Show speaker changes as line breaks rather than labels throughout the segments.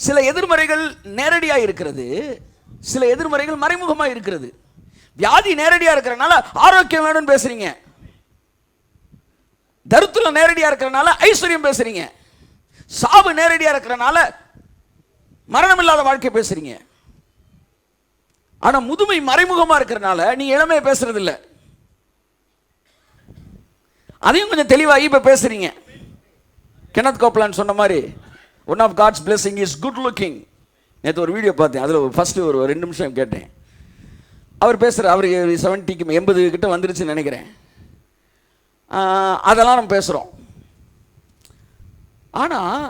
சில எதிர்மறைகள் நேரடியாக இருக்கிறது, சில எதிர்மறைகள் மறைமுகமாக இருக்கிறது. வியாதி நேரடியாக இருக்கிறனால ஆரோக்கியம் வேணும்னு பேசுறீங்க, தருத்துல நேரடியாக இருக்கிறனால ஐஸ்வர்யம் பேசுறீங்க, சாவு நேரடியாக இருக்கிறனால மரணம் இல்லாத வாழ்க்கை பேசுறீங்க. ஆனா முதுமை மறைமுகமா இருக்கிறனால நீங்க இளமையை பேசுறது இல்லை. அதையும் கொஞ்சம் தெளிவாகி இப்ப பேசுறீங்க. கெனத் கோப்லாண்ட் சொன்ன மாதிரி one of God's blessing is good looking. நேற்று ஒரு வீடியோ பார்த்தேன், அதில் ஃபர்ஸ்ட் ஒரு 2 நிமிஷம் கேட்டேன். அவர் பேசுகிற, அவர் 70 80 கிட்ட வந்துருச்சுன்னு நினைக்கிறேன். அதெல்லாம் நம்ம பேசுகிறோம். ஆனால்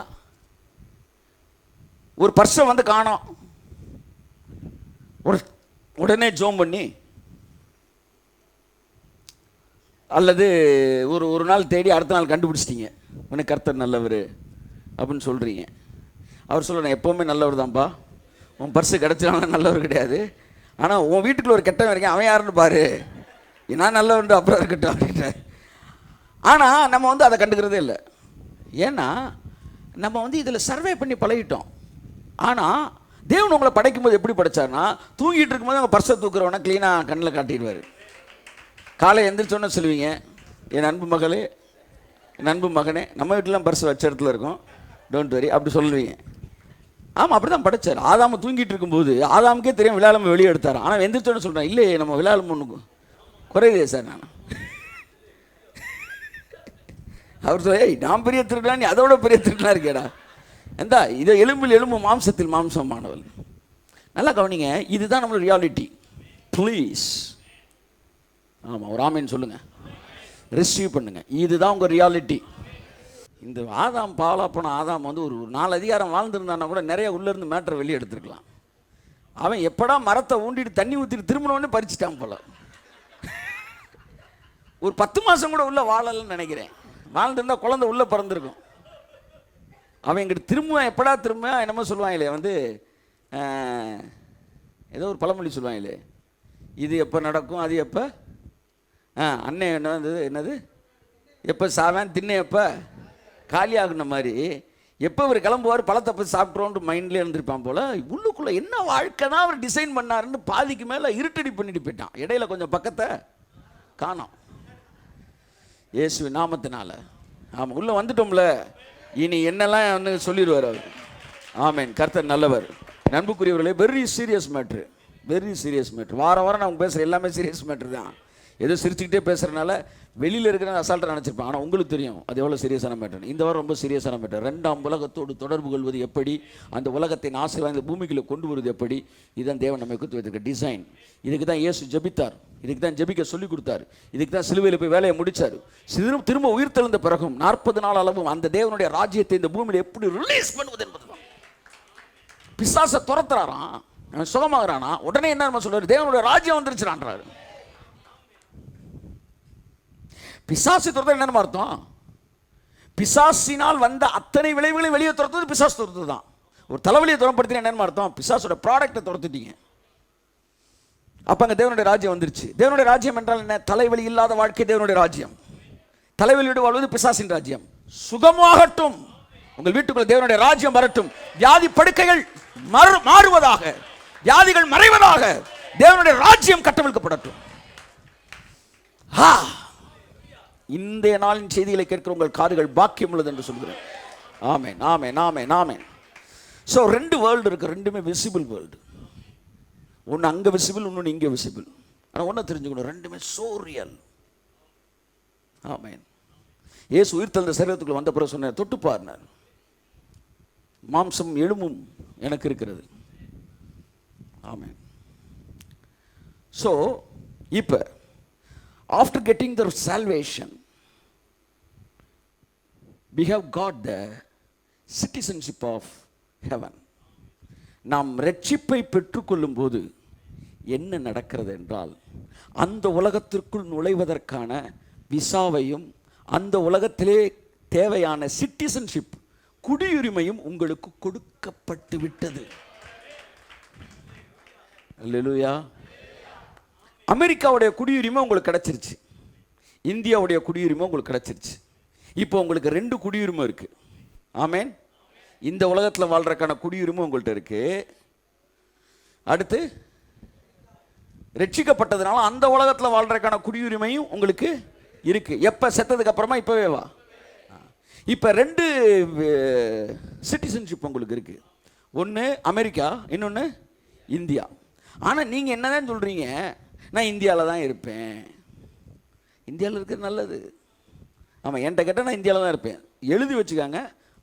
ஒரு பர்ஸை வந்து காணோம், உடனே ஜோம் பண்ணி அல்லது ஒரு நாள் தேடி அடுத்த நாள் கண்டுபிடிச்சிட்டீங்க, உனக்கு கர்த்தர் நல்லவர் அப்படின்னு சொல்கிறீங்க. அவர் சொல்ல, நான் எப்போவுமே நல்லவர் தான்ப்பா, உன் பர்ஸு கிடச்சினாலும் நல்லவர் கிடையாது, ஆனால் உன் வீட்டுக்குள்ள ஒரு கெட்டவன் இருக்கேன், அவன் யாருன்னு பாரு, நான் நல்லவன் அப்புறம் இருக்கட்டும் அப்படின்றார். ஆனால் நம்ம வந்து அதை கண்டுக்கிறதே இல்லை. ஏன்னா நம்ம வந்து இதில் சர்வே பண்ணி பழகிட்டோம். ஆனால் தேவன் உங்களை படைக்கும் போது எப்படி படைச்சார்னா, தூங்கிட்டு இருக்கும்போது அவங்க பர்ஸை தூக்குறவனை க்ளீனாக கண்ணில் காட்டிடுவார். காலை எந்திரிச்சோன்னு சொல்லுவீங்க, என் அன்பு மகளே, என் அன்பு மகனே, நம்ம வீட்டிலாம் பர்ஸ் வச்ச இடத்துல இருக்கும், டோன்ட் வெரி அப்படி சொல்லுவீங்க. ஆமாம், அப்படி தான் படைச்சார். ஆதாம தூங்கிட்டு இருக்கும்போது ஆதாமுக்கே தெரியும் விழாலம் வெளியே எடுத்தார். ஆனால் எந்திரிச்சோன்னு சொல்கிறேன், இல்லையே நம்ம விழாலம் ஒன்று குறையுதே சார். நான் அவர் சொல்ல, நான் பெரிய திருடா, நீ அதோட பெரிய திருடனா இருக்கேடா. எந்தா இதை எலும்பில் எலும்பு மாம்சத்தில் மாம்சமானவள். நல்லா கவனிங்க, இதுதான் நம்மளோட ரியாலிட்டி. ப்ளீஸ், ஆமாம், ஒரு ஆமேன்னு சொல்லுங்க, ரிசீவ் பண்ணுங்க. இதுதான் உங்கள் ரியாலிட்டி. இந்த ஆதாம் பாவலா போன ஆதாம் வந்து ஒரு 4 அதிகாரம் வாழ்ந்துருந்தான்னா கூட நிறைய உள்ளேருந்து மேட்டரை வெளியே எடுத்துருக்கலாம். அவன் எப்படா மரத்தை ஊண்டிட்டு தண்ணி ஊற்றிட்டு திரும்பினோடனே பறிச்சிட்டான் போல. ஒரு 10 மாதம் கூட உள்ள வாழலன்னு நினைக்கிறேன். வாழ்ந்துருந்தா குழந்தை உள்ளே பிறந்திருக்கும். அவன் எங்கிட்ட திரும்ப எப்படா திரும்ப என்னமோ சொல்லுவாங்களே, வந்து ஏதோ ஒரு பழமொழி சொல்லுவாங்களே, இது எப்போ நடக்கும் அது எப்போ, அண்ணன் என்ன வந்தது என்னது, எப்போ சாவேன் தின்ன எப்போ காலியாகுன மாதிரி, எப்போ அவர் கிளம்புவார் பழத்தை போய் சாப்பிட்றோன்ட்டு மைண்ட்லேயே இருந்திருப்பான் போல். உள்ளுக்குள்ளே என்ன வாழ்க்கை தான் அவர் டிசைன் பண்ணாருன்னு பாதிக்கு மேலே இருட்டடி பண்ணிட்டு போயிட்டான். இடையில கொஞ்சம் பக்கத்தை காணோம். இயேசுவின் நாமத்தினால ஆமாம் உள்ளே வந்துட்டோம்ல, இனி என்னெல்லாம் வந்து சொல்லிடுவார் அவர். ஆமேன், கர்த்தர் நல்லவர். நண்புக்குரியவர்களே, very serious matter, very serious matter. வாரம் வாரம் நான் பேசுகிற எல்லாமே சீரியஸ் மேட்ரு தான். ஏதோ சிரிச்சுக்கிட்டே பேசுகிறனால வெளியில் இருக்கிற அசால்ட்டாக நினச்சிருப்பேன். ஆனால் உங்களுக்கு தெரியும் அது எவ்வளோ சீரியஸான மேட்டர். இந்த வாரம் ரொம்ப சீரியஸான மேட்டர். 2ஆம் உலகத்தோடு தொடர்பு கொள்வது எப்படி, அந்த உலகத்தை நாசை இந்த பூமிக்குள்ளே கொண்டு வருவது எப்படி, இதுதான் தேவன் நம்மை கொடுத்து வைத்திருக்க டிசைன். இதுக்கு தான் இயேசு ஜெபித்தார், இதுக்கு தான் ஜெபிக்க சொல்லிக் கொடுத்தார், இதுக்கு தான் சிலுவையில் போய் வேலையை முடித்தார். திரும்ப உயிர் தெழுந்த பிறகும் 40 நாள் அளவும் அந்த தேவனுடைய ராஜ்யத்தை இந்த பூமியில் எப்படி ரிலீஸ் பண்ணுவது என்பது தான். பிசாசை துரத்துறாராம், அவன் சுகமாகறானா, உடனே என்ன சொல்றாரு, தேவனுடைய ராஜ்யம் வந்துருச்சுறான்றாரு. பிசாசு துரத்து என்னன்னு அர்த்தம், பிசாசினால் வந்த அத்தனை விளைவுகளை வெளியே துரத்துறது பிசாசு துரத்து தான். ஒரு தலைவலியை துரப்படுத்தினா என்னன்னு அர்த்தம், பிசாசோட ப்ராடக்டை துரத்துட்டீங்க. அப்ப அங்க தேவனுடைய ராஜ்யம் வந்துருச்சு. தேவனுடைய ராஜ்யம் என்றால் என்ன, தலைவலி இல்லாத வாழ்க்கை தேவனுடைய ராஜ்யம். தலைவலியோடு வாழ்வது பிசாசின் ராஜ்யம். சுகமாகட்டும், உங்கள் வீட்டுக்குள்ள தேவனுடைய ராஜ்யம் வரட்டும். வியாதி படுக்கைகள் மாறுவதாக, வியாதிகள் மறைவதாக, தேவனுடைய ராஜ்யம் கட்டவிழ்க்கப்படட்டும். இந்த நாளின் செய்திகளை கேட்கிற உங்கள் காதுகள் பாக்கியம் உள்ளது என்று சொல்கிறேன். ஆமென், ஆமென், ஆமென், ஆமென். ஸோ 2 வேர்ல்டு இருக்கு, ரெண்டுமே விசிபிள் வேர்ல்டு. ஒன்று அங்கே விசிபிள், இன்னொன்று இங்கே விசிபிள். ஆனால் ஒன்றை தெரிஞ்சுக்கணும், ரெண்டுமே சோ ரியல். ஆமென். இயேசு உயிர் தெழுந்த சரீரத்துக்குள்ள வந்த பிறகு சொன்னார், தொட்டு பாருனார், மாம்சம் எலும்பும் எனக்கு இருக்கிறது. ஆமென். ஸோ இப்போ after getting the salvation, we have got the citizenship of heaven. நாம் ரட்சிப்பை பெற்றுக்கொள்ளும் போது என்ன நடக்கிறது என்றால், அந்த உலகத்திற்குள் நுழைவதற்கான விசாவையும் அந்த உலகத்திலே தேவையான சிட்டிசன்ஷிப் குடியுரிமையும் உங்களுக்கு கொடுக்கப்பட்டு விட்டது. அல்லேலூயா. அமெரிக்காவுடைய குடியுரிமை உங்களுக்கு கிடைச்சிருச்சு, இந்தியாவுடைய குடியுரிமை உங்களுக்கு கிடைச்சிருச்சு. இப்போ உங்களுக்கு 2 குடியுரிமை இருக்கு. ஆமேன். இந்த உலகத்தில் வாழ்றதுக்கான குடியுரிமை உங்கள்கிட்ட இருக்கு. அடுத்து ரட்சிக்கப்பட்டதுனால அந்த உலகத்தில் வாழ்றதுக்கான குடியுரிமையும் உங்களுக்கு இருக்கு. எப்போ? செத்ததுக்கு அப்புறமா? இப்போவே வா. இப்போ 2 சிட்டிசன்ஷிப் உங்களுக்கு இருக்கு. ஒன்று அமெரிக்கா, இன்னொன்று இந்தியா. ஆனால் நீங்கள் என்ன தான் சொல்கிறீங்க, நான் இந்தியாவில் தான் இருப்பேன். இந்தியாவில் இருக்கிறது நல்லது. ஆமாம், என்கிட்ட கேட்டால் நான் இந்தியாவில் தான் இருப்பேன். எழுதி வச்சுக்காங்க,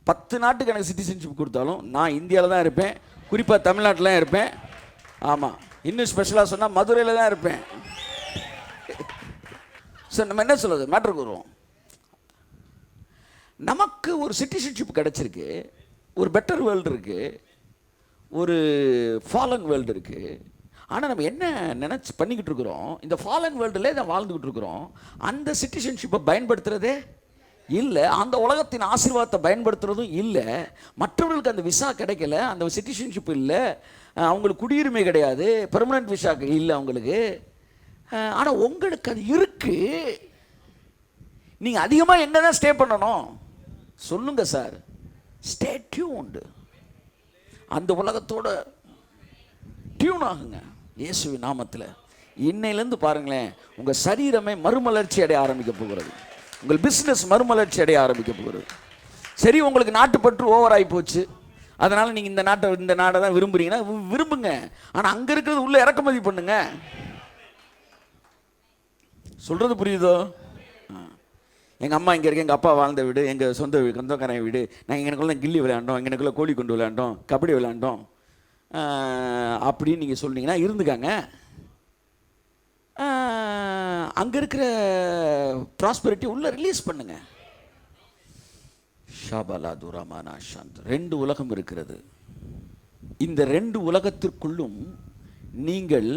10 நாட்டுக்கு எனக்கு சிட்டிசன்ஷிப் கொடுத்தாலும் நான் இந்தியாவில் தான் இருப்பேன். குறிப்பாக தமிழ்நாட்டில் தான் இருப்பேன். ஆமாம், இன்னும் ஸ்பெஷலாக சொன்னால் மதுரையில் தான் இருப்பேன். சார் நம்ம என்ன சொல்லுது, மேட்டருக்கு வருவோம். நமக்கு ஒரு சிட்டிசன்ஷிப் கிடச்சிருக்கு, ஒரு பெட்டர் வேர்ல்டு இருக்குது, ஒரு ஃபாலன் வேர்ல்டு இருக்குது. ஆனால் நம்ம என்ன நினச்சி பண்ணிக்கிட்டு இருக்கிறோம், இந்த ஃபாலன் வேர்ல்டுலே தான் வாழ்ந்துக்கிட்டு இருக்கிறோம். அந்த சிட்டிசன்ஷிப்பை பயன்படுத்துகிறதே இல்லை, அந்த உலகத்தின் ஆசீர்வாதத்தை பயன்படுத்துகிறதும் இல்லை. மற்றவர்களுக்கு அந்த விசா கிடைக்கல, அந்த சிட்டிசன்ஷிப் இல்லை, அவங்களுக்கு குடியுரிமை கிடையாது, பெர்மனன்ட் விசா இல்லை அவங்களுக்கு. ஆனால் உங்களுக்கு அது இருக்குது. நீங்கள் அதிகமாக எங்கே தான் ஸ்டே பண்ணணும் சொல்லுங்க சார்? Stay tuned. அந்த உலகத்தோட டியூன் ஆகுங்க இயேசுவின் நாமத்தில். இன்னையிலேருந்து பாருங்களேன், உங்கள் சரீரமே மறுமலர்ச்சி அடைய ஆரம்பிக்க போகிறது. உங்கள் பிஸ்னஸ் மறுமலர்ச்சி அடைய ஆரம்பிக்க போகிறது. சரி, உங்களுக்கு நாட்டுப்பற்று ஓவர் ஆகி போச்சு, அதனால் நீங்கள் இந்த நாடை தான் விரும்புகிறீங்கன்னா விரும்புங்க. ஆனால் அங்கே இருக்கிறது உள்ளே இறக்குமதி பண்ணுங்க. சொல்கிறது புரியுதோ? எங்கள் அம்மா இங்கே இருக்கு, எங்கள் அப்பா வாழ்ந்த வீடு, எங்கள் சொந்தக்காரன் வீடு, நாங்கள் எங்களுக்குள்ள கில்லி விளையாண்டோம், எங்களுக்குள்ள கோழி கொண்டு விளையாண்டோம், கபடி விளையாண்டோம் அப்படின்னு நீங்கள் சொன்னீங்கன்னா இருந்துக்காங்க. அங்கே இருக்கிற ப்ராஸ்பெரிட்டி உள்ளே ரிலீஸ் பண்ணுங்க. ஷாபாலா துராமானா சாந்த். 2 உலகம் இருக்கிறது. இந்த 2 உலகத்திற்குள்ளும் நீங்கள்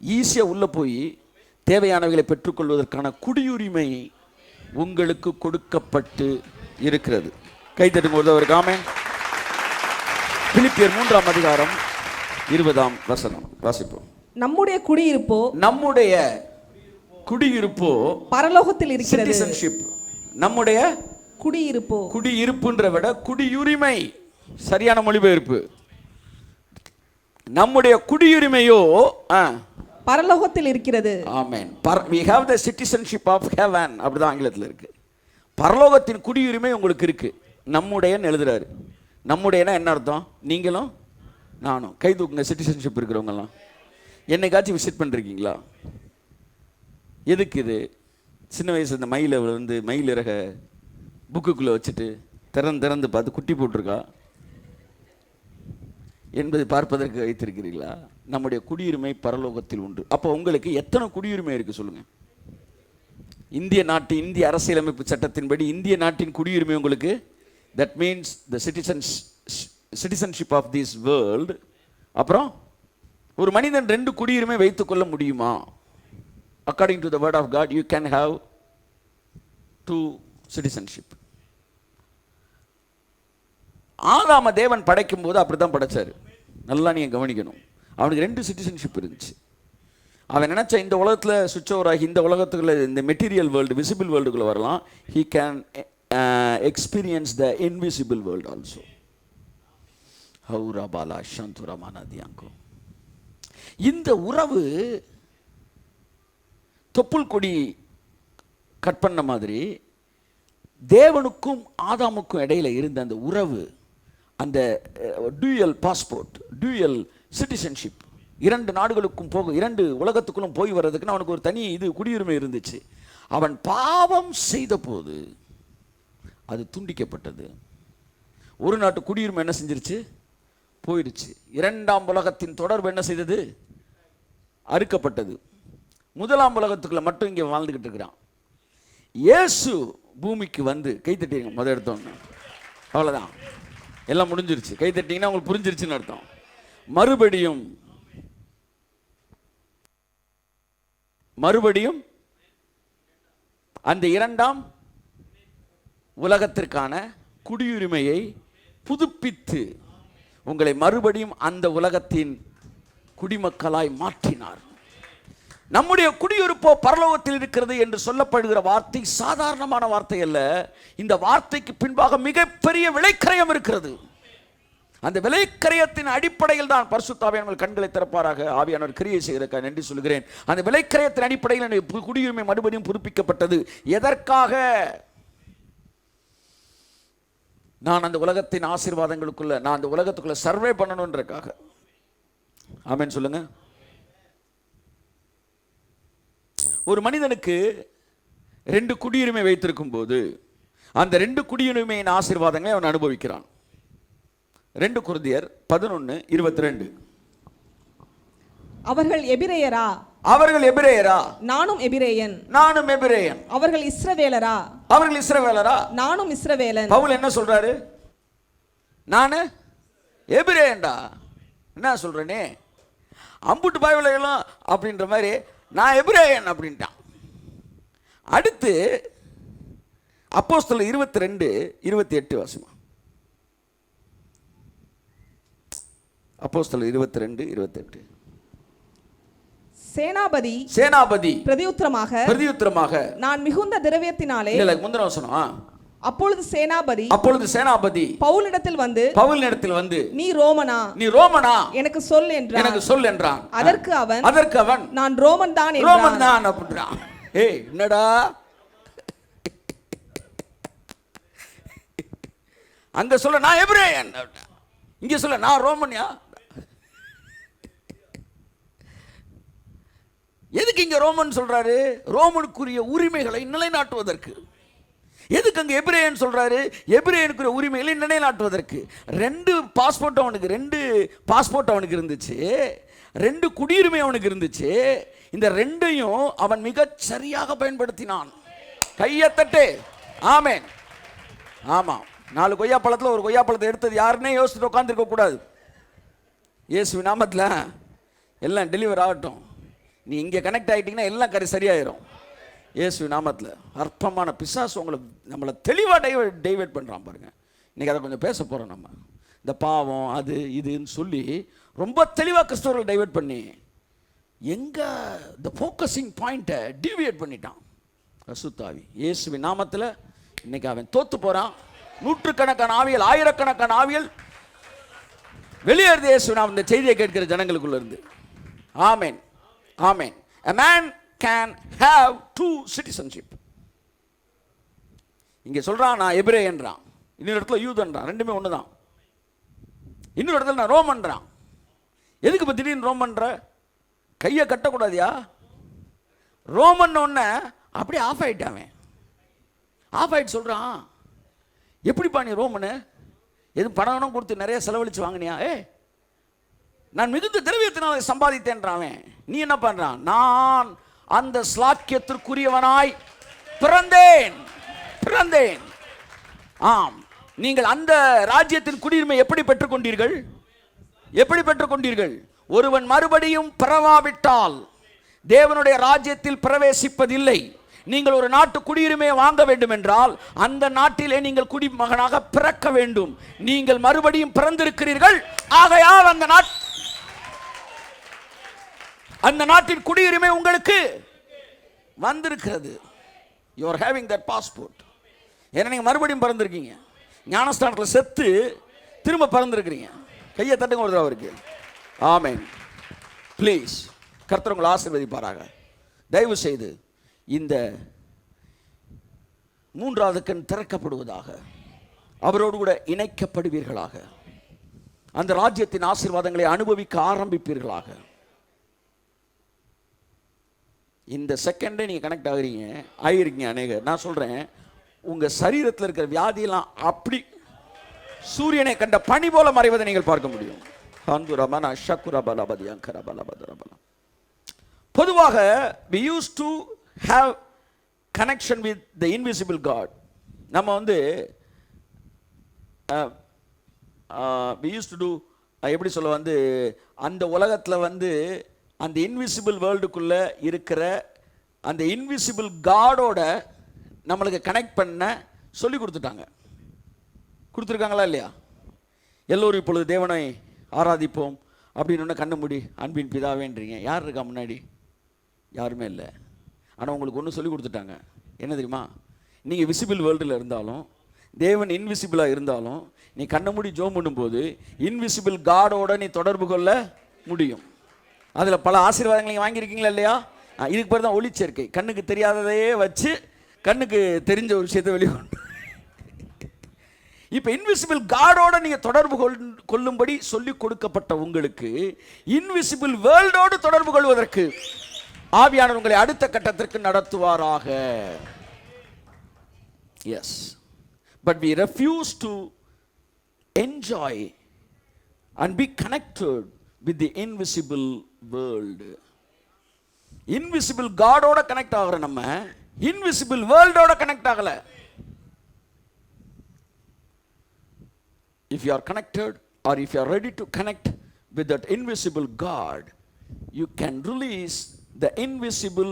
ஈஸியாக உள்ளே போய் தேவையானவைகளை பெற்றுக்கொள்வதற்கான குடியுரிமை உங்களுக்கு கொடுக்கப்பட்டு இருக்கிறது. கைத்தட்டுங்க ஒருத்தவருக்கு ஆமென். பிலிப்பியர் 3ஆம் அதிகாரம் 20ஆம் வசனம் வாசிப்போம்.
நம்முடைய
குடியிருப்போ
பரலோகத்தில் இருக்கிறது.
சிட்டிசன்ஷிப். நம்முடைய குடியிருப்புன்ற விட குடியுரிமை சரியான மொழிபெயர்ப்பு. நம்முடைய குடியுரிமையோ
பரலோகத்தில் இருக்கிறது.
ஆமென். We have the citizenship of heaven. அப்படிதான் ஆங்கிலத்தில் இருக்கு. பரலோகத்தின் குடியுரிமை உங்களுக்கு இருக்கு. நம்முடையன்னு எழுதுறாரு. நம்முடையனா என்ன அர்த்தம்? நீங்களும் நானும். கை தூக்குங்க சிட்டிசன்ஷிப் இருக்கிறவங்கலாம். என்னைக்காச்சும் விசிட் பண்ணிருக்கீங்களா? எதுக்கு இது? சின்ன வயசு இந்த மயில் இறக புக்குக்குள்ளே வச்சுட்டு திறந்து பார்த்து குட்டி போட்டிருக்கா என்பதை பார்ப்பதற்கு வைத்திருக்கிறீர்களா? நம்முடைய குடியுரிமை பரலோகத்தில் உண்டு. அப்போ உங்களுக்கு எத்தனை குடியுரிமை இருக்குது சொல்லுங்கள்? இந்திய அரசியலமைப்பு சட்டத்தின்படி இந்திய நாட்டின் குடியுரிமை உங்களுக்கு, that means the citizenship of this world. அப்புறம் ஒரு மனிதன் 2 குடியுரிமை வைத்துக்கொள்ள முடியுமா? According to the word of God you can have 2 citizenship. ஆதாம தேவன் படைக்கும் போது அப்படி தான் படைச்சாரு. நல்லா நீங்கள் கவனிக்கணும். அவனுக்கு 2 சிட்டிசன்ஷிப் இருந்துச்சு. அவன் நினச்ச இந்த உலகத்தில் சுவிட்ச் ஓவர் ஆகி இந்த உலகத்துக்குள்ள இந்த மெட்டீரியல் வேர்ல்டு விசிபிள் வேர்ல்டுக்குள்ளே வரலாம். He can experience the invisible world also. ஹவுரா பாலா சந்துரமான தியாங்கோ. இந்த உறவு தொப்புள் கொடி கட் பண்ண மாதிரி தேவனுக்கும் ஆதாமுக்கும் இடையில இருந்த அந்த உறவு, அந்த டியூயல் பாஸ்போர்ட், டியூயல் சிட்டிசன்ஷிப், 2 நாடுகளுக்கும் 2 உலகத்துக்குள்ளும் போய் வர்றதுக்குன்னு அவனுக்கு ஒரு தனி குடியுரிமை இருந்துச்சு. அவன் பாவம் செய்த போது அது துண்டிக்கப்பட்டது. ஒரு நாட்டு குடியுரிமை என்ன செஞ்சிருச்சு? போயிடுச்சு. 2ஆம் உலகத்தின் தொடர்பு என்ன செய்தது? அறுக்கப்பட்டது. 1ஆம் உலகத்துக்குள்ள மட்டும் இங்கே வாழ்ந்துகிட்டு இருக்கிறான். இயேசு பூமிக்கு வந்து, கை தட்டிங்க முதல் எடுத்தோன்னு, அவ்வளோதான், எல்லாம் முடிஞ்சிருச்சு. கை தட்டிங்கன்னா உங்களுக்கு புரிஞ்சிருச்சுன்னு அர்த்தம். மறுபடியும் அந்த 2ஆம் உலகத்திற்கான குடியுரிமையை புதுப்பித்து உங்களை மறுபடியும் அந்த உலகத்தின் குடிமக்களாய் மாற்றினார். நம்முடைய குடியிருப்போ பரலோகத்தில் இருக்கிறது என்று சொல்லப்படுகிற வார்த்தை சாதாரணமான வார்த்தை அல்ல. இந்த வார்த்தைக்கு பின்பாக மிகப்பெரிய விலைக்கரையம் இருக்கிறது. அந்த விலைக்கரையத்தின் அடிப்படையில் தான் பரிசுத்த ஆவியானவர் கண்களை திறப்பாராக. ஆவியானவர் கிரியை செய்கிறதுக்காக நன்றி சொல்கிறேன். அந்த விலைக்கரையத்தின் அடிப்படையில் என்னுடைய குடியுரிமை மறுபடியும் புதுப்பிக்கப்பட்டது. எதற்காக? நான் அந்த உலகத்தின் ஆசீர்வாதங்களுக்குள்ள, நான் அந்த உலகத்துக்குள்ள சர்வே பண்ணணுன்றக்காக. ஆமென் சொல்லுங்க. ஒரு மனிதனுக்கு 2 குடியுரிமை வைத்திருக்கும் போது அந்த 2 குடியுரிமையின் ஆசீர்வாதங்களை அவன் அனுபவிக்கிறான். 2 கொரிந்தியர் 11:22.
அவர்கள் எபிரேயரா?
அவர்கள் எபிரேயரா?
நானும் எபிரேயன்.
நானும் எபிரேயன்.
அவர்கள் இஸ்ரவேலரா?
அவர்கள் இஸ்ரவேலரா?
நானும் இஸ்ரவேலன்.
பவுல் என்ன சொல்றாரு? நானு எபிரேயன்டா. என்ன சொல்றேனே, அம்புட்டு பைபிளெல்லாம் அப்படின்ற மாதிரி நான் எபிரேயன் அப்படின்ட்டான். அடுத்து அப்போஸ்தலர் 22:28 வாசிமா. அப்போஸ்தலர் 22:28. சேனாபதி பிரதியுத்தரமாக
நான் மிகுந்த திரவியத்தினாலே.
இல்ல முந்தின வசனம்.
அப்பொழுது சேனாபதி
பவுலிடத்தில் வந்து
நீ ரோமனா எனக்கு சொல் என்றான். அதற்கு அவன் நான் ரோமன் தான்
அப்படின்றான். ஏய் என்னடா, அங்க சொல்ல நான் எபிரேயன், இங்க சொல்ல நான் ரோமன்யா. எதுக்கு இங்க ரோமன் சொல்றாரு? ரோமனுக்குரிய உரிமைகளை நிலைநாட்டுவதற்கு. எதுக்கு அங்க எபிரேயன் சொல்றாரு? எபிரேயனுக்குரிய உரிமைகளை நிலைநாட்டுவதற்கு. 2 பாஸ்போர்ட் அவனுக்கு இருந்துச்சு, 2 குடியுரிமை அவனுக்கு இருந்துச்சு. இந்த 2ஐயும் அவன் மிகச் சரியாக பயன்படுத்தினான். கையத்தட்டு. ஆமென். ஆமா, 4 கொய்யாப்பழத்தில் ஒரு கொய்யாப்பழத்தை எடுத்தது யாருன்னே யோசிச்சுட்டு உட்காந்துருக்க கூடாது. இயேசுவின் நாமத்தில் எல்லாம் டெலிவர் ஆகட்டும். நீ இங்கே கனெக்ட் ஆகிட்டீங்கன்னா எல்லாம் சரியாயிரும். இயேசுவின் நாமத்தில். அற்பமான பிசாசு நம்மளை தெளிவாக டைவர்ட் பண்ணுறான் பாருங்க. இன்றைக்கி அதை கொஞ்சம் பேச போகிறோம். நம்ம இந்த பாவம் அது இதுன்னு சொல்லி ரொம்ப தெளிவாக கிறிஸ்தவர்கள் டைவர்ட் பண்ணி எங்கே இந்த ஃபோக்கஸிங் பாயிண்ட்டை டிவியேட் பண்ணிட்டான் அசுத்தாவி. இயேசுவின் நாமத்தில் இன்னைக்கு அவன் தோத்து போகிறான். நூற்றுக்கணக்கான ஆவியல், ஆயிரக்கணக்கான ஆவியல் வெளியேறுது இயேசுவின் நாமத்தில். இந்த செய்தியை கேட்கிற ஜனங்களுக்குள்ள இருந்து. ஆமென், ஆமென். A man can have 2 citizenship. இங்க சொல்றான் நான் எபிரேயன்றான், இன்னொரு இடத்துல யூதன்றான், ரெண்டுமே ஒண்ணுதான். இன்னொரு இடத்துல நான் ரோமன்றான். எதுக்கு இப்ப திடீர்னு ரோமன்ற? கையை கட்டக்கூடாதியா? ரோமன் ஒன்ன அப்படியே ஆஃப் ஆயிட்டான். ஆஃப் ஆயிட்டு சொல்றான், எப்படிப்பா நீ ரோமனு? எதுவும் பணம் கொடுத்து நிறைய செலவழிச்சு வாங்கினியா? நான் மிகுந்த திரவியத்தினால் சம்பாதித்தேன்றான். நீ என்ன பண்றான்? நான் அந்த ஸ்லாக்கியத்திற்குரியவனாய் பிறந்தேன். ஆம், நீங்கள் அந்த ராஜ்யத்தின் குடியுரிமை எப்படி பெற்றுக்கொண்டீர்கள்? ஒருவன் மறுபடியும் பிறவாவிட்டால் தேவனுடைய ராஜ்யத்தில் பிரவேசிப்பதில்லை. நீங்கள் ஒரு நாட்டு குடியுரிமையை வாங்க வேண்டும் என்றால் அந்த நாட்டிலே நீங்கள் குடிமகனாக பிறக்க வேண்டும். நீங்கள் மறுபடியும் பிறந்திருக்கிறீர்கள். ஆகையால் அந்த நாட்டின் குடியுரிமை உங்களுக்கு வந்திருக்கிறது. You are having that passport. ஏன்னா நீங்க மறுபடியும் பிறந்திருக்கீங்க. ஞானஸ்தானத்தில் செத்து திரும்ப பிறந்திருக்கிறீங்க. கையை தட்டுங்க ஒரு அவருக்கு. ஆமென். ப்ளீஸ், கர்த்தர் உங்களை ஆசீர்வதிப்பாராக. தயவு செய்து இந்த 3வது கண் திறக்கப்படுவதாக, அவரோடு கூட இணைக்கப்படுவீர்களாக, அந்த ராஜ்யத்தின் ஆசீர்வாதங்களை அனுபவிக்க ஆரம்பிப்பீர்களாக. இந்த செகண்டே நீங்கள் கனெக்ட் ஆகிருக்கீங்க அநேகர். நான் சொல்கிறேன், உங்கள் சரீரத்தில் இருக்கிற வியாதியெல்லாம் அப்படி சூரியனை கண்ட பனி போல மறைவதை நீங்கள் பார்க்க முடியும். பொதுவாக we used to have connection with the invisible God. நம்ம we used to do எப்படி சொல்ல அந்த உலகத்தில் அந்த இன்விசிபிள் வேர்ல்டுக்குள்ள இருக்கிற அந்த இன்விசிபிள் காடோட நம்மளுக்கு கனெக்ட் பண்ண சொல்லி கொடுத்துருக்காங்களா இல்லையா? எல்லோரும் இப்பொழுது தேவனை ஆராதிப்போம் அப்படின்னு கண்ணு மூடி அன்பின் பிதாவேன்றீங்க. யார் இருக்கா முன்னாடி? யாருமே இல்லை. ஆனால் உங்களுக்கு ஒன்று சொல்லி கொடுத்துட்டாங்க. என்ன தெரியுமா? நீங்கள் விசிபிள் வேர்ல்டில் இருந்தாலும் தேவன் இன்விசிபிளாக இருந்தாலும் நீ கண்ணை மூடி ஜோம் பண்ணும்போது இன்விசிபிள் காடோட நீ தொடர்பு கொள்ள முடியும். அதில் பல ஆசீர்வாதங்களை நீங்கள் வாங்கியிருக்கீங்களா இல்லையா? இதுக்கு பேர் தான் ஒளிச்சேர்க்கை. கண்ணுக்கு தெரியாததையே வச்சு கண்ணுக்கு தெரிஞ்ச ஒரு விஷயத்தை வெளிக்கொண்டு. இப்போ இன்விசிபிள் காடோட நீங்கள் தொடர்பு கொள்ளும்படி சொல்லி கொடுக்கப்பட்ட உங்களுக்கு இன்விசிபிள் வேர்ல்டோடு தொடர்பு கொள்வதற்கு ஆவியானவர் உங்களை அடுத்த கட்டத்திற்கு நடத்துவாராக. Yes, but we refuse to enjoy and be connected with the invisible world. Invisible காடோட கனெக்ட் ஆகிற நம்ம இன்விசிபிள் வேர்ல்டோட கனெக்ட் ஆகல. If you are connected or if you are ready to connect with that invisible God, you can release the invisible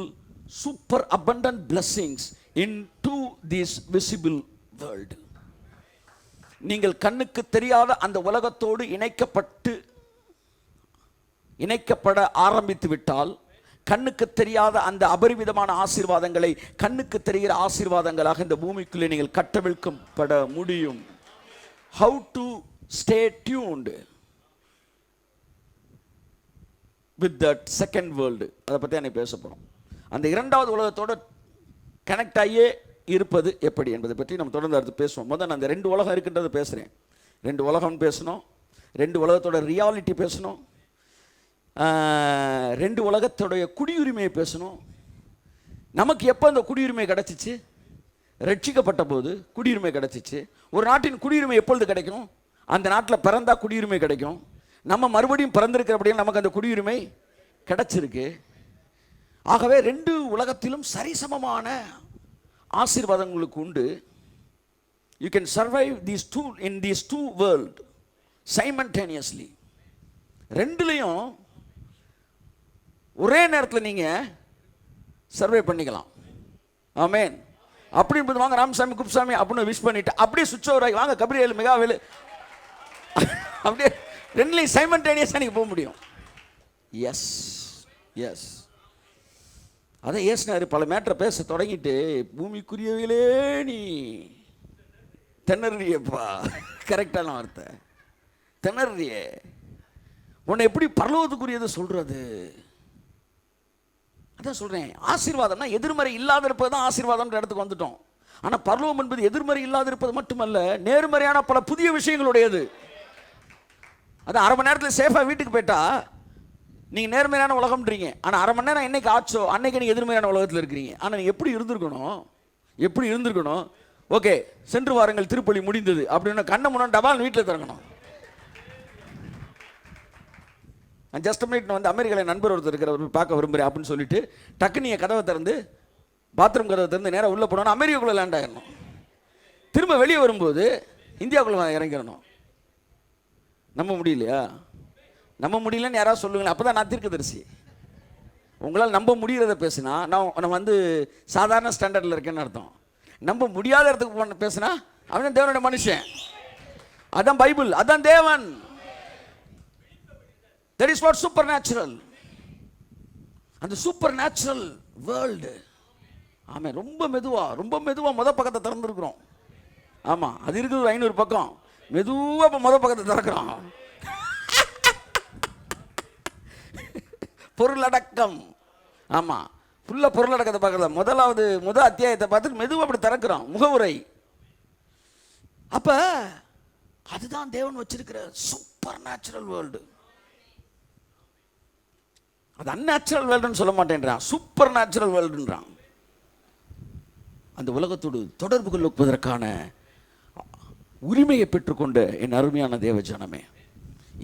super abundant blessings into this visible world. நீங்கள் கண்ணுக்கு தெரியாத அந்த உலகத்தோடு இணைக்கப்பட ஆரம்பித்து விட்டால் கண்ணுக்கு தெரியாத அந்த அபரிவிதமான ஆசீர்வாதங்களை கண்ணுக்கு தெரிகிற ஆசீர்வாதங்களாக இந்த பூமிக்குள்ளே நீங்கள் கட்டவிழ்க்கப்பட முடியும். How to stay tuned with that second world, அதை பற்றி அன்னைக்கு பேச போகிறோம். அந்த இரண்டாவது உலகத்தோட கனெக்ட் ஆகியே இருப்பது எப்படி என்பதை பற்றி நம்ம தொடர்ந்து அடுத்து பேசுவோம். முதல்ல அந்த ரெண்டு உலகம் இருக்குன்றது பேசுகிறேன். ரெண்டு உலகம் பேசணும், ரெண்டு உலகத்தோட ரியாலிட்டி பேசணும், ரெண்டு உலகத்தோடைய குடியுரிமையை பேசணும். நமக்கு எப்போ அந்த குடியுரிமை கிடச்சிச்சு? ரட்சிக்கப்பட்ட போது குடியுரிமை கிடச்சிச்சு. ஒரு நாட்டின் குடியுரிமை எப்பொழுது கிடைக்கும்? அந்த நாட்டில் பிறந்தா குடியுரிமை கிடைக்கும். நம்ம மறுபடியும் பிறந்திருக்கிறபடியும் நமக்கு அந்த குடியுரிமை கிடைச்சிருக்கு. ஆகவே ரெண்டு உலகத்திலும் சரிசமமான ஆசீர்வாதங்களுக்கு உண்டு. You can survive these two world simultaneously. ரெண்டுலையும் ஒரே நேரத்தில் நீங்கள் சர்வை பண்ணிக்கலாம். ஆமென். அப்படி வாங்க ராமசாமி குப்சாமி அப்படின்னு விஷ் பண்ணிட்டு அப்படியே சுவிட்ச் ஓவர் ஆகி வாங்க கபிரியல் மிகாவேலு அப்படியே ரெண்டுலையும் சைமல்டேனியஸாக நீங்கள் போக முடியும். எஸ் எஸ், அதான் ஏசினாரு பல மேட்டரை பேச தொடங்கிட்டு பூமிக்குரியவிலே நீ திணறியப்பா, கரெக்டான வார்த்தை, திணறியே. உன்னை எப்படி பரலோகத்துக்குரியதை சொல்றது? அதான் சொல்கிறேன், ஆசீர்வாதம்னா எதிர்மறை இல்லாத இருப்பது தான் ஆசீர்வாதம்ன்ற இடத்துக்கு வந்துட்டோம். ஆனால் பரலோகம் என்பது எதிர்மறை இல்லாத இருப்பது மட்டுமல்ல, நேர்மறையான பல புதிய விஷயங்களுடையது. அது அரை மணி நேரத்தில் சேஃபாக வீட்டுக்கு போயிட்டா நீங்கள் நேர்மையான உலகம்ன்றீங்க. ஆனால் அரை மணி நேரம் என்னைக்கு ஆச்சோ அன்னைக்கு நீங்கள் எதிர்மறையான உலகத்தில் இருக்கிறீங்க. ஆனால் நீங்கள் எப்படி இருந்திருக்கணும்? ஓகே, சென்று வாருங்கள் திருப்பலி முடிந்தது அப்படின்னு கண்ணை முன்னாடி டபால் வீட்டில் திறங்கணும். ஜஸ்ட் மினிட் வந்து அமெரிக்காவில் நண்பர் ஒருத்தர் இருக்கிறவர் பார்க்க விரும்புகிறேன் அப்படின்னு சொல்லிட்டு டக்கு நீங்கள் கதவை திறந்து பாத்ரூம் கதவை திறந்து நேராக உள்ளே போனோன்னா அமெரிக்காக்குள்ளே லேண்ட் ஆகிடணும். திரும்ப வெளியே வரும்போது இந்தியாவுக்குள்ளே இறங்கிடணும். நம்ப முடியலையா? நம்ப முடியலன்னு யாராவது சொல்லுங்களேன். அப்போ தான் நான் தீர்க்கதரிசி. உங்களால் நம்ப முடிகிறத பேசுனா நான் வந்து சாதாரண ஸ்டாண்டர்டில் இருக்கேன்னு அர்த்தம். நம்ப முடியாத இடத்துக்கு பேசுனா அவன் தேவனுடைய மனுஷன். அதான் பைபிள், அதான் தேவன். That is what supernatural. அந்த சூப்பர் நேச்சுரல் வேர்ல்டு. ஆமாம், ரொம்ப மெதுவாக மொதல் பக்கத்தை திறந்துருக்குறோம். ஆமாம், அது இருக்குது ஒரு 500 பக்கம். மெதுவாக இப்போ மொதல் பக்கத்தை திறக்கிறோம். பொருளடக்கம். ஆமாம், ஃபுல்லாக பொருளடக்கத்தை பார்க்குறதா. முதல் அத்தியாயத்தை பார்த்து மெதுவாக அப்படி திறக்கிறோம், முகவுரை. அப்போ அதுதான் தேவன் வச்சிருக்கிற சூப்பர் நேச்சுரல் வேர்ல்டு. அது அன்நேச்சுரல் வேர்ல்டுன்னு சொல்ல மாட்டேன்றான், சூப்பர் நேச்சுரல் வேர்ல்டுன்றான். அந்த உலகத்தோடு தொடர்பு கொள்வதற்கான உரிமையை பெற்றுக்கொண்ட என் அருமையான தேவ ஜனமே,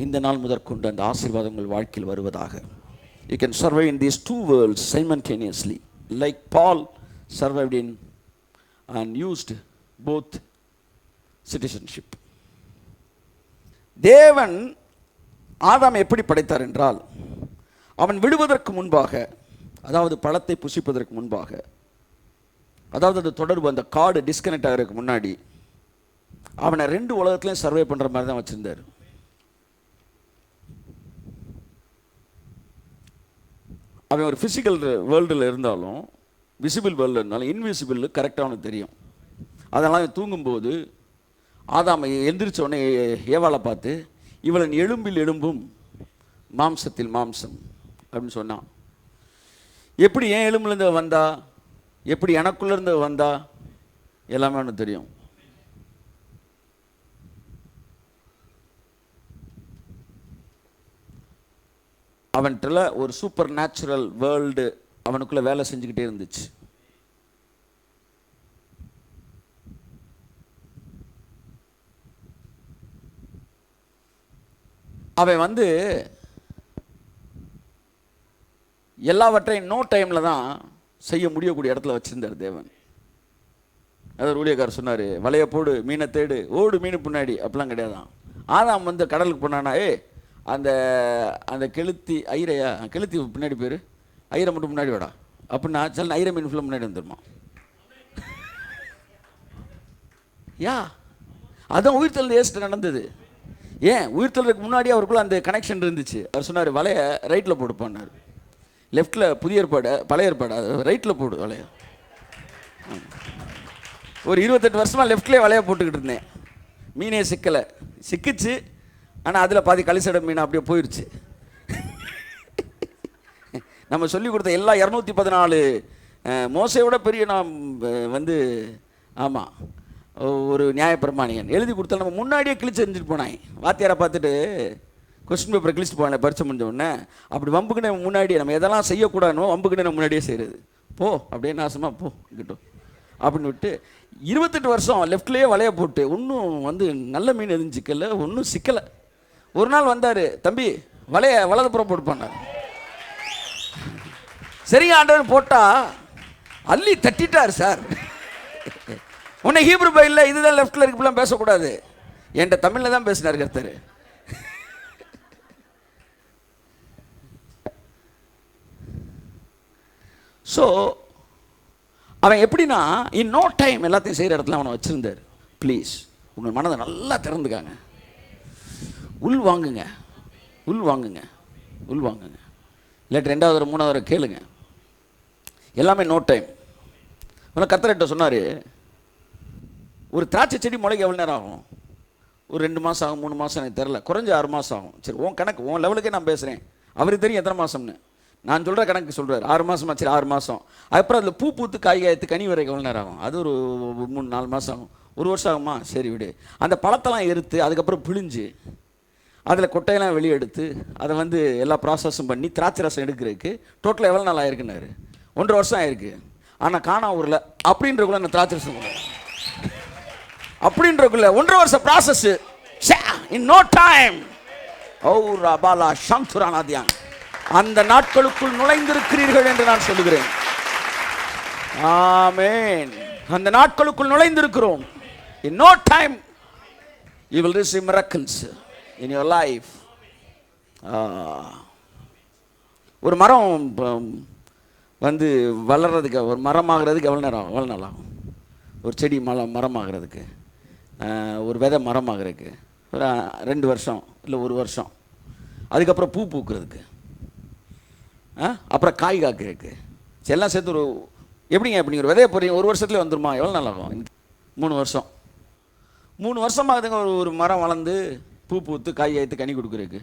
இந்த நாள் முதற்கொண்டு அந்த ஆசீர்வாதங்கள் வாழ்க்கையில் வருவதாக. You can survive in these two worlds simultaneously, like Paul survived in and used both citizenship. தேவன் ஆதாம் எப்படி படைத்தார் என்றால், அவன் விடுவதற்கு முன்பாக, அதாவது பழத்தை புசிப்பதற்கு முன்பாக, அதாவது அந்த தொடர்பு அந்த கார்டு டிஸ்கனெக்ட் ஆகிறதுக்கு முன்னாடி அவனை ரெண்டு உலகத்துலையும் சர்வே பண்ணுற மாதிரி தான் வச்சுருந்தார். அவன் ஒரு ஃபிசிக்கல் வேர்ல்டில் இருந்தாலும், விசிபிள் வேர்ல்டில் இருந்தாலும், இன்விசிபிள் கரெக்டாக அவனுக்கு தெரியும். அதனால் அவன் தூங்கும்போது ஆதாம் எந்திரிச்ச உடனே ஏவாளை பார்த்து, இவளன் எலும்பில் எலும்பும் மாம்சத்தில் மாம்சம் அப்படின்னு சொன்னான். எப்படி என் எலும்புலேருந்து வந்தா, எப்படி எனக்குள்ளேருந்து வந்தா, எல்லாமே ஒன்று தெரியும். அவன்கிட்ட ஒரு சூப்பர் நேச்சுரல் வேர்ல்டு அவனுக்குள்ளே வேலை செஞ்சுக்கிட்டே இருந்துச்சு. அவன் எல்லாவற்றையும் நோ டைமில் தான் செய்ய முடியக்கூடிய இடத்துல வச்சுருந்தார் தேவன். அதாவது ஊழியக்காரர் சொன்னார், வலையை போடு, மீனை தேடு, ஓடு மீன் பின்னாடி, அப்படிலாம் கிடையாதான். ஆதாம் கடலுக்கு போனானா, அந்த அந்த கெளுத்தி ஐரையா, கெளுத்தி பின்னாடி பேர் ஐரை மட்டும் முன்னாடி வாடா அப்படின்னா சில ஐரை மீன் ஃபுல்லாக முன்னாடி வந்துடுமா? யா, அதான் உயிர்த்தல் ஏசிட்டு நடந்தது. ஏன் உயிர்த்தலுக்கு முன்னாடி அவருக்குள்ள அந்த கனெக்ஷன் இருந்துச்சு. அவர் சொன்னார், வலையை ரைட்டில் போடுப்பான்னார். லெஃப்டில் புதிய ஏற்பாடு, பழைய ஏற்பாடு, ரைட்டில் போடு வலைய. ஒரு 28 வருஷமாக லெஃப்ட்லேயே வலையை போட்டுக்கிட்டு இருந்தேன். மீனே சிக்கலை, சிக்கிச்சு. ஆனால் அதில் பாதி கலிசட மீன் அப்படியே போயிடுச்சு. நம்ம சொல்லி கொடுத்த எல்லா 214 மோசையோட பெரிய நாம் ஆமாம் ஒரு நியாயப்பிரமாணியன் எழுதி கொடுத்தா நம்ம முன்னாடியே கிழிச்சு எரிஞ்சிட்டு போனாங்க. வாத்தியாரை பார்த்துட்டு கொஸ்டின் பேப்பரை கிழிச்சிட்டு போனேன் பரிச்சை முடிஞ்ச உடனே. அப்படி வம்புக்குன்னு முன்னாடியே நம்ம எதெல்லாம் செய்யக்கூடாதுனோ வம்புக்குன்னு நம்ம முன்னாடியே செய்கிறது. போ அப்படியே நாசமாக போ கிட்டும் அப்படின்னு விட்டு 28 வருஷம் லெஃப்ட்லேயே வலையை போட்டு ஒன்றும் நல்ல மீன் எதுவும் சிக்கலை, ஒன்றும் சிக்கலை. ஒரு நாள் வந்தார், தம்பி வலையை வலதுபுறம் போட்டுப்பாண்டார். சரிங்க ஆண்டவர் போட்டால் அள்ளி தட்டிட்டார் சார். உன்னை ஹீப்ரு பைபிளில் இதுதான் லெஃப்டில் இருக்கு, இப்படிலாம் பேசக்கூடாது. என்கிட்ட தமிழில் தான் பேசினார் கர்த்தர். ஸோ அவன் எப்படின்னா இன் நோ டைம் எல்லாத்தையும் செய்கிற இடத்துல அவனை வச்சுருந்தார். ப்ளீஸ் உங்கள் மனதை நல்லா திறந்துக்காங்க, உள் வாங்குங்க, உள் வாங்குங்க, உள் வாங்குங்க. இல்லாட்டி 2வது 3வது கேளுங்க. எல்லாமே நோ டைம். ஆனால் கர்த்தர்கிட்ட சொன்னார், ஒரு திராட்சை செடி முளைக்க எவ்வளோ நேரம் ஆகும்? ஒரு 2 மாதம் ஆகும், 3 மாதம், எனக்கு தெரில, குறைஞ்ச 6 மாதம் ஆகும். சரி, உன் கணக்கு, உன் லெவலுக்கே நான் பேசுகிறேன். அவருக்கு தெரியும் எத்தனை மாதம்னு. நான் சொல்கிற கணக்கு சொல்கிறார். 6 மாதமா? சரி 6 மாதம். அதுக்கப்புறம் அதில் பூ பூத்து காய் காய்த்து கனி வரைக்கும் எவ்வளோ நேரம் ஆகும்? அது ஒரு 3-4 மாதம் ஆகும். 1 வருஷம் ஆகுமா? சரி விடு. அந்த பழத்தெல்லாம் எடுத்து அதுக்கப்புறம் பிழிஞ்சு அதில் கொட்டையெல்லாம் வெளியே எடுத்து அதை எல்லா ப்ராசஸும் பண்ணி திராட்சை ரசம் எடுக்கிறதுக்கு டோட்டலாக எவ்வளோ நாள் ஆயிருக்குன்னாரு? 1.5 வருஷம் ஆயிருக்கு. ஆனால் காணா ஊரில் அப்படின்றக்குள்ள அந்த திராட்சை ரசம் அப்படின்றக்குள்ள 1.5 வருஷம் ப்ராசஸ். In no time. ஓ ரபாலா சந்துரானாதியான், அந்த நாட்களுக்குள் நுழைந்திருக்கிறீர்கள் என்று நான் சொல்லுகிறேன். ஆமென். அந்த நாட்களுக்குள் நுழைந்திருக்கிறோம். In no time you will receive miracles in your life. ஒரு மரம் வளர்றதுக்கு, ஒரு மரமாகிறதுக்கு எவ்வளோ நேரம் ஆகும்? எவ்வளோ நாள் ஆகும்? ஒரு செடி மரமாகிறதுக்கு, ஒரு விதை மரமாகிறதுக்கு ஒரு 2 வருஷம் இல்லை 1 வருஷம். அதுக்கப்புறம் பூ பூக்கிறதுக்கு, அப்புறம் காய் காக்கிறதுக்கு, எல்லாம் சேர்த்து ஒரு எப்படிங்க இப்படி ஒரு விதையை போகிறீங்க 1 வருஷத்துலேயே வந்துருமா? எவ்வளோ நாள் ஆகும்? 3 வருஷம். 3 வருஷமாகுதுங்க ஒரு மரம் வளர்ந்து பூ பூத்து காய் காய்த்து கனி கொடுக்குறதுக்கு.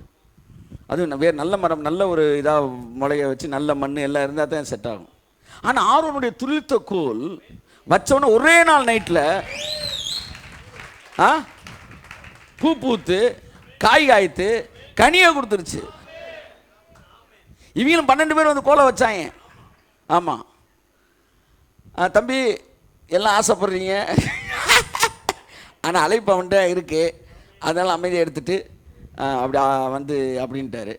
அது வேறு நல்ல மரம், நல்ல ஒரு இதாக முளைய வச்சு நல்ல மண் எல்லாம் இருந்தால் தான் செட் ஆகும். ஆனால் ஆரோனுடைய துளிர்த்த கோல் வச்சவொன்னே ஒரே நாள் நைட்டில் பூ பூத்து காய் காய்த்து கனியை கொடுத்துருச்சு. இவங்களும் 12 பேர் கோலை வச்சாங்க. ஆமாம் தம்பி எல்லாம் ஆசைப்படுறீங்க, ஆனால் அழைப்பு அவன்கிட்ட இருக்குது, அதனால் அமைதியை எடுத்துகிட்டு அப்படி அப்படின்ட்டாரு.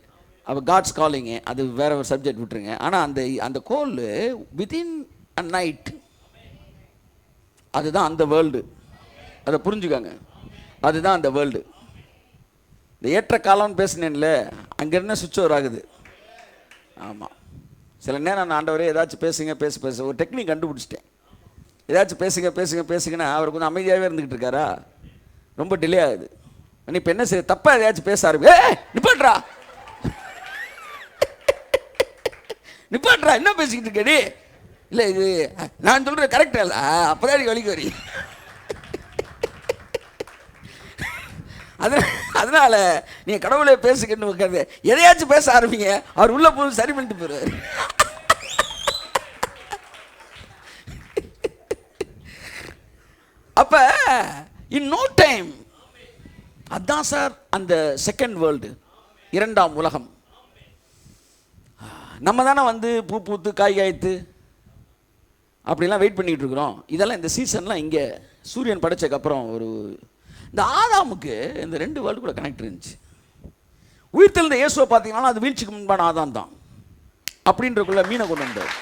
அப்போ காட்ஸ் காலிங்கு, அது வேற ஒரு சப்ஜெக்ட் விட்டுருங்க. ஆனால் அந்த கோல் வித்தின் அ நைட், அதுதான் அந்த வேர்ல்டு. அதை புரிஞ்சுக்காங்க, அதுதான் அந்த வேர்ல்டு. இந்த ஏற்ற காலம்னு பேசினேன்ல, அங்கேருந்து சுவிட்ச் ஓவர் ஆகுது. ஆமாம், சில நேரம் நான் ஆண்டவரே ஏதாச்சும் பேச ஒரு டெக்னிக் கண்டுபிடிச்சிட்டேன். ஏதாச்சும் பேசுங்கன்னா அவர் கொஞ்சம் அமைதியாகவே இருந்துக்கிட்டு இருக்காரா, ரொம்ப டிலே ஆகுது. நீ இப்போ என்ன செய்ய, தப்பாக எதையாச்சும் பேச நிப்பாட்றா என்ன பேசிக்கிட்டு இருக்கேடி? இல்லை இது நான் சொல்கிற கரெக்டாக இல்லை, அப்போதான் நீ வலிக்கு வரி. அதனால நீங்க கடவுளை பேசுங்கன்னு வைக்காது, எதையாச்சும் பேச ஆரம்பிங்க, அவர் உள்ள போய் சரி பண்ணிட்டு போறாரு. அப்ப இன் நோ டைம், அதான் சார் அந்த செகண்ட் வேர்ல்டு, இரண்டாம் உலகம். நம்ம தானே வந்து பூ பூத்து காய் காய்த்து அப்படிலாம் வெயிட் பண்ணிட்டு இருக்கிறோம். இதெல்லாம் இந்த சீசன்லாம் இங்கே சூரியன் படைச்சதுக்கப்புறம் ஒரு இந்த ஆதாமுக்கு இந்த 2 வேர்ல்டு கூட கனெக்ட் இருந்துச்சு. உயிர்த்தெழுந்த இயேசுவை பார்த்தீங்கன்னா அது வீழ்ச்சிக்கு முன்பான ஆதாம் தான் அப்படின்றக்குள்ள மீனை கொண்டு வந்தார்.